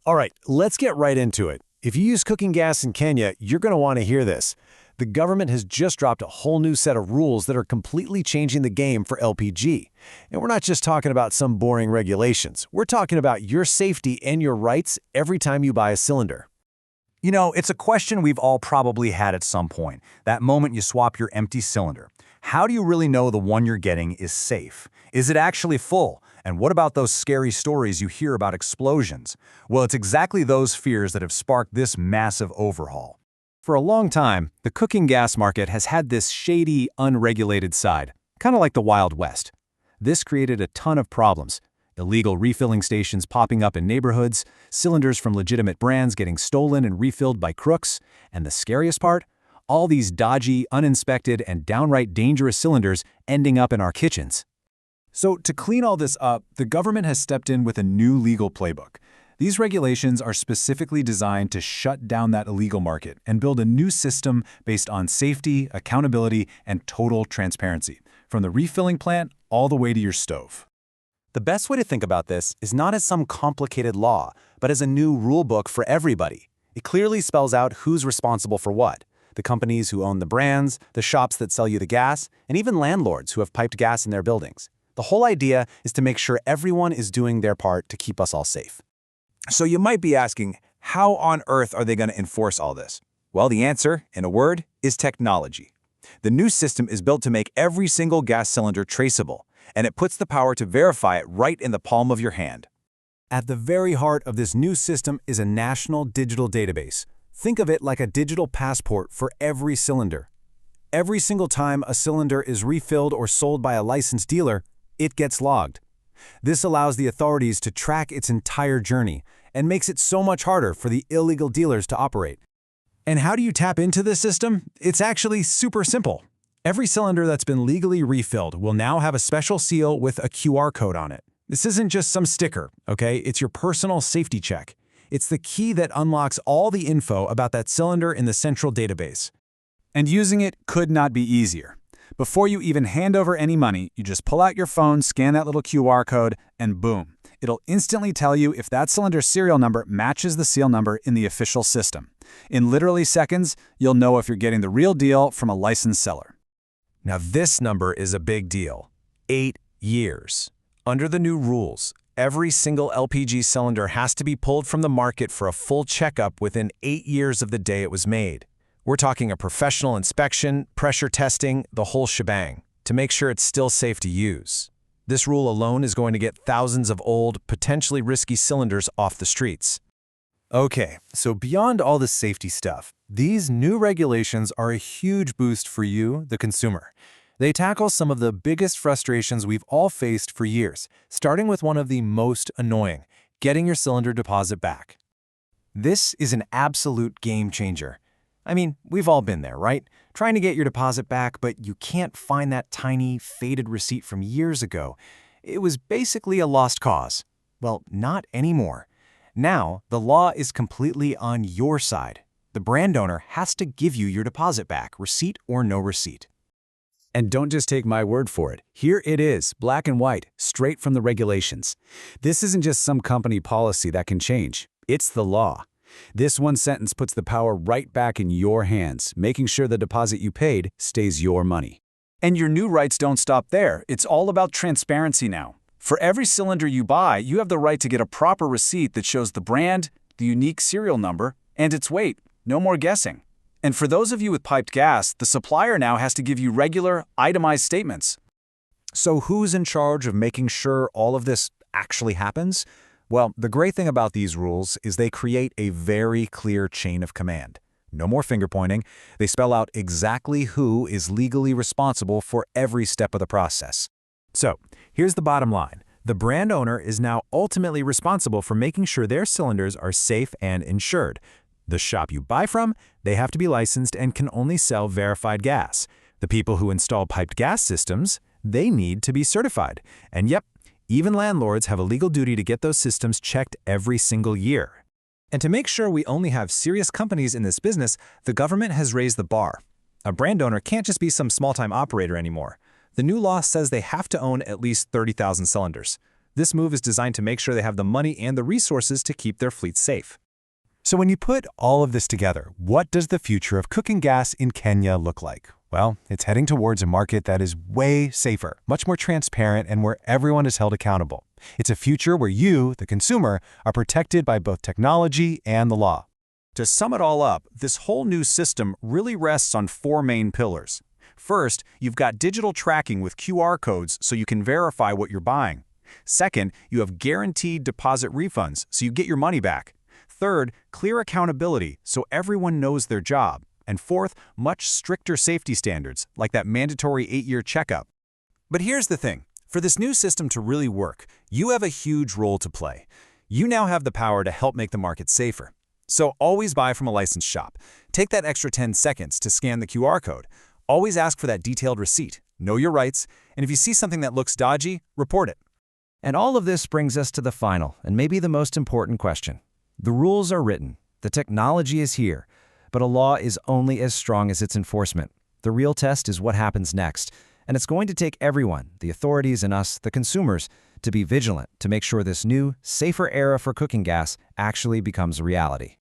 All right, let's get right into it. If you use cooking gas in Kenya, you're going to want to hear this. The government has just dropped a whole new set of rules that are completely changing the game for LPG. And we're not just talking about some boring regulations. We're talking about your safety and your rights every time you buy a cylinder. You know, it's a question we've all probably had at some point, that moment you swap your empty cylinder. How do you really know the one you're getting is safe? Is it actually full? And what about those scary stories you hear about explosions? Well, it's exactly those fears that have sparked this massive overhaul. For a long time, the cooking gas market has had this shady, unregulated side, kind of like the Wild West. This created a ton of problems. Illegal refilling stations popping up in neighborhoods, cylinders from legitimate brands getting stolen and refilled by crooks, and the scariest part? All these dodgy, uninspected, and downright dangerous cylinders ending up in our kitchens. So to clean all this up, the government has stepped in with a new legal playbook. These regulations are specifically designed to shut down that illegal market and build a new system based on safety, accountability, and total transparency, from the refilling plant all the way to your stove. The best way to think about this is not as some complicated law, but as a new rule book for everybody. It clearly spells out who's responsible for what: the companies who own the brands, the shops that sell you the gas, and even landlords who have piped gas in their buildings. The whole idea is to make sure everyone is doing their part to keep us all safe. So you might be asking, how on earth are they going to enforce all this? Well, the answer, in a word, is technology. The new system is built to make every single gas cylinder traceable, and it puts the power to verify it right in the palm of your hand. At the very heart of this new system is a national digital database. Think of it like a digital passport for every cylinder. Every single time a cylinder is refilled or sold by a licensed dealer, it gets logged. This allows the authorities to track its entire journey and makes it so much harder for the illegal dealers to operate. And how do you tap into this system? It's actually super simple. Every cylinder that's been legally refilled will now have a special seal with a QR code on it. This isn't just some sticker, okay? It's your personal safety check. It's the key that unlocks all the info about that cylinder in the central database. And using it could not be easier. Before you even hand over any money, you just pull out your phone, scan that little QR code, and boom. It'll instantly tell you if that cylinder's serial number matches the seal number in the official system. In literally seconds, you'll know if you're getting the real deal from a licensed seller. Now this number is a big deal. 8 years. Under the new rules, every single LPG cylinder has to be pulled from the market for a full checkup within 8 years of the day it was made. We're talking a professional inspection, pressure testing, the whole shebang, to make sure it's still safe to use. This rule alone is going to get thousands of old, potentially risky cylinders off the streets. Okay, so beyond all the safety stuff, these new regulations are a huge boost for you, the consumer. They tackle some of the biggest frustrations we've all faced for years, starting with one of the most annoying: getting your cylinder deposit back. This is an absolute game changer. I mean, we've all been there, right? Trying to get your deposit back, but you can't find that tiny, faded receipt from years ago. It was basically a lost cause. Well, not anymore. Now, the law is completely on your side. The brand owner has to give you your deposit back, receipt or no receipt. And don't just take my word for it. Here it is, black and white, straight from the regulations. This isn't just some company policy that can change. It's the law. This one sentence puts the power right back in your hands, making sure the deposit you paid stays your money. And your new rights don't stop there. It's all about transparency now. For every cylinder you buy, you have the right to get a proper receipt that shows the brand, the unique serial number, and its weight. No more guessing. And for those of you with piped gas, the supplier now has to give you regular, itemized statements. So who's in charge of making sure all of this actually happens? Well, the great thing about these rules is they create a very clear chain of command. No more finger pointing. They spell out exactly who is legally responsible for every step of the process. So, here's the bottom line. The brand owner is now ultimately responsible for making sure their cylinders are safe and insured. The shop you buy from, they have to be licensed and can only sell verified gas. The people who install piped gas systems, they need to be certified. And yep, even landlords have a legal duty to get those systems checked every single year. And to make sure we only have serious companies in this business, the government has raised the bar. A brand owner can't just be some small-time operator anymore. The new law says they have to own at least 30,000 cylinders. This move is designed to make sure they have the money and the resources to keep their fleet safe. So when you put all of this together, what does the future of cooking gas in Kenya look like? Well, it's heading towards a market that is way safer, much more transparent, and where everyone is held accountable. It's a future where you, the consumer, are protected by both technology and the law. To sum it all up, this whole new system really rests on four main pillars. First, you've got digital tracking with QR codes so you can verify what you're buying. Second, you have guaranteed deposit refunds so you get your money back. Third, clear accountability so everyone knows their job. And fourth, much stricter safety standards, like that mandatory 8-year checkup. But here's the thing. For this new system to really work, you have a huge role to play. You now have the power to help make the market safer. So always buy from a licensed shop. Take that extra 10 seconds to scan the QR code. Always ask for that detailed receipt. Know your rights. And if you see something that looks dodgy, report it. And all of this brings us to the final, and maybe the most important question. The rules are written, the technology is here, but a law is only as strong as its enforcement. The real test is what happens next, and it's going to take everyone, the authorities and us, the consumers, to be vigilant to make sure this new, safer era for cooking gas actually becomes a reality.